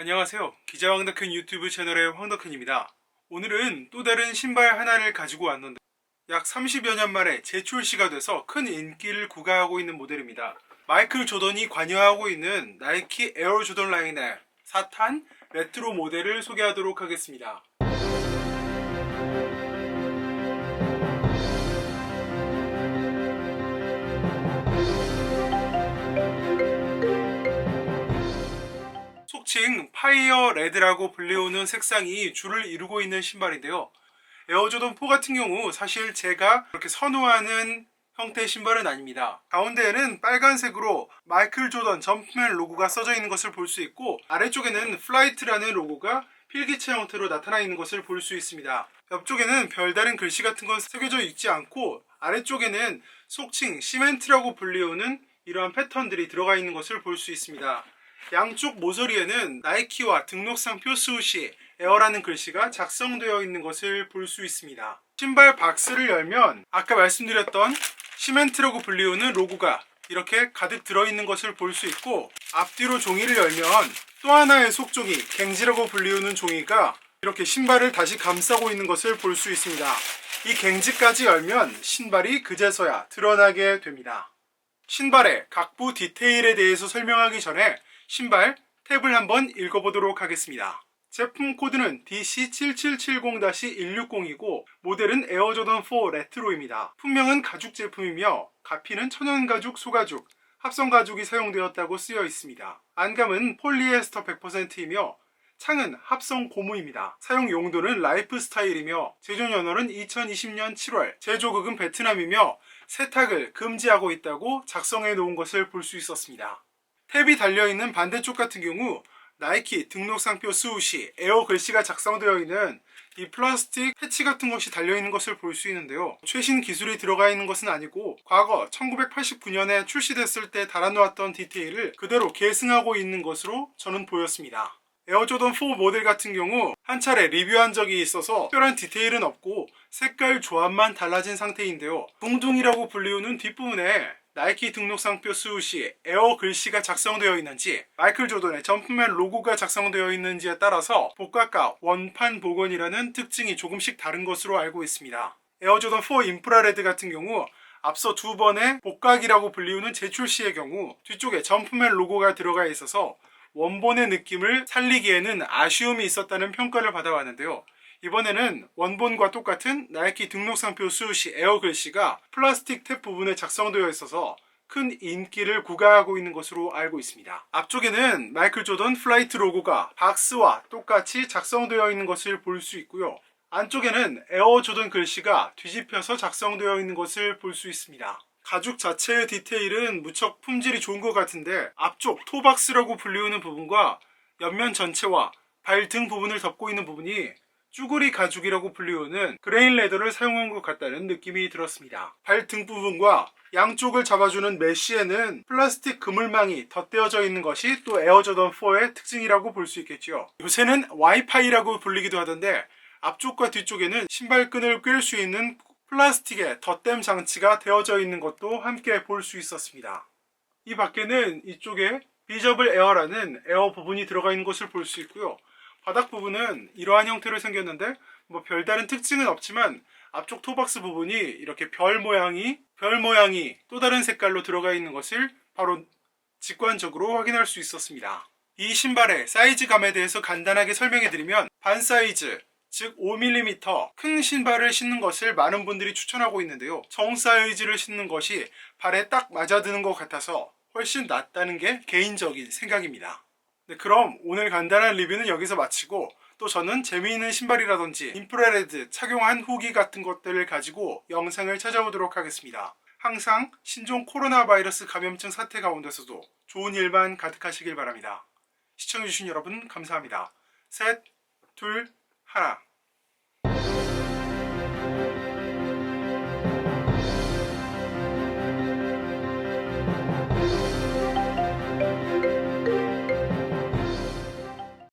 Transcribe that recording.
안녕하세요. 기자 황덕현 유튜브 채널의 황덕현입니다. 오늘은 또 다른 신발 하나를 가지고 왔는데 약 30여 년 만에 재출시가 돼서 큰 인기를 구가하고 있는 모델입니다. 마이클 조던이 관여하고 있는 나이키 에어 조던 라인의 4탄 레트로 모델을 소개하도록 하겠습니다. 속칭 파이어 레드라고 불리우는 색상이 주를 이루고 있는 신발인데요. 에어조던 4 같은 경우 사실 제가 그렇게 선호하는 형태의 신발은 아닙니다. 가운데에는 빨간색으로 마이클 조던 점프맨 로고가 써져 있는 것을 볼 수 있고, 아래쪽에는 플라이트라는 로고가 필기체 형태로 나타나 있는 것을 볼 수 있습니다. 옆쪽에는 별다른 글씨 같은 건 새겨져 있지 않고, 아래쪽에는 속칭 시멘트라고 불리우는 이러한 패턴들이 들어가 있는 것을 볼 수 있습니다. 양쪽 모서리에는 나이키와 등록상표 스우시 에어라는 글씨가 작성되어 있는 것을 볼 수 있습니다. 신발 박스를 열면 아까 말씀드렸던 시멘트라고 불리우는 로고가 이렇게 가득 들어있는 것을 볼 수 있고, 앞뒤로 종이를 열면 또 하나의 속종이 갱지라고 불리우는 종이가 이렇게 신발을 다시 감싸고 있는 것을 볼 수 있습니다. 이 갱지까지 열면 신발이 그제서야 드러나게 됩니다. 신발의 각부 디테일에 대해서 설명하기 전에 신발 탭을 한번 읽어보도록 하겠습니다. 제품 코드는 DC7770-160이고 모델은 에어조던 4 레트로입니다. 품명은 가죽 제품이며 가피는 천연가죽, 소가죽, 합성가죽이 사용되었다고 쓰여 있습니다. 안감은 폴리에스터 100%이며 창은 합성 고무입니다. 사용 용도는 라이프 스타일이며 제조 연월은 2020년 7월, 제조국은 베트남이며 세탁을 금지하고 있다고 작성해 놓은 것을 볼 수 있었습니다. 탭이 달려있는 반대쪽 같은 경우 나이키 등록상표 스우시 에어 글씨가 작성되어 있는 이 플라스틱 패치 같은 것이 달려있는 것을 볼 수 있는데요. 최신 기술이 들어가 있는 것은 아니고 과거 1989년에 출시됐을 때 달아놓았던 디테일을 그대로 계승하고 있는 것으로 저는 보였습니다. 에어조던 4 모델 같은 경우 한 차례 리뷰한 적이 있어서 특별한 디테일은 없고 색깔 조합만 달라진 상태인데요. 둥둥이라고 불리우는 뒷부분에 나이키 등록상표 스우시 에어 글씨가 작성되어 있는지, 마이클 조던의 점프맨 로고가 작성되어 있는지에 따라서 복각과 원판 복원이라는 특징이 조금씩 다른 것으로 알고 있습니다. 에어조던 4 인프라레드 같은 경우 앞서 두 번의 복각이라고 불리우는 재출시의 경우 뒤쪽에 점프맨 로고가 들어가 있어서 원본의 느낌을 살리기에는 아쉬움이 있었다는 평가를 받아왔는데요. 이번에는 원본과 똑같은 나이키 등록상표 스우시 에어 글씨가 플라스틱 탭 부분에 작성되어 있어서 큰 인기를 구가하고 있는 것으로 알고 있습니다. 앞쪽에는 마이클 조던 플라이트 로고가 박스와 똑같이 작성되어 있는 것을 볼 수 있고요. 안쪽에는 에어 조던 글씨가 뒤집혀서 작성되어 있는 것을 볼 수 있습니다. 가죽 자체의 디테일은 무척 품질이 좋은 것 같은데, 앞쪽 토박스라고 불리우는 부분과 옆면 전체와 발 등 부분을 덮고 있는 부분이 쭈구리 가죽이라고 불리우는 그레인 레더를 사용한 것 같다는 느낌이 들었습니다. 발 등 부분과 양쪽을 잡아주는 메쉬에는 플라스틱 그물망이 덧대어져 있는 것이 또 에어조던 4의 특징이라고 볼 수 있겠죠. 요새는 와이파이라고 불리기도 하던데, 앞쪽과 뒤쪽에는 신발끈을 꿰을 수 있는 플라스틱의 덧댐 장치가 되어져 있는 것도 함께 볼 수 있었습니다. 이 밖에는 이쪽에 비저블 에어라는 에어 부분이 들어가 있는 것을 볼 수 있고요. 바닥 부분은 이러한 형태로 생겼는데 별다른 특징은 없지만 앞쪽 토박스 부분이 이렇게 별 모양이 또 다른 색깔로 들어가 있는 것을 바로 직관적으로 확인할 수 있었습니다. 이 신발의 사이즈감에 대해서 간단하게 설명해 드리면, 반 사이즈, 즉 5mm 큰 신발을 신는 것을 많은 분들이 추천하고 있는데요. 정 사이즈를 신는 것이 발에 딱 맞아드는 것 같아서 훨씬 낫다는 게 개인적인 생각입니다. 네, 그럼 오늘 간단한 리뷰는 여기서 마치고, 또 저는 재미있는 신발이라든지 인프라레드 착용한 후기 같은 것들을 가지고 영상을 찾아오도록 하겠습니다. 항상 신종 코로나 바이러스 감염증 사태 가운데서도 좋은 일만 가득하시길 바랍니다. 시청해주신 여러분 감사합니다. 셋, 둘, 하나.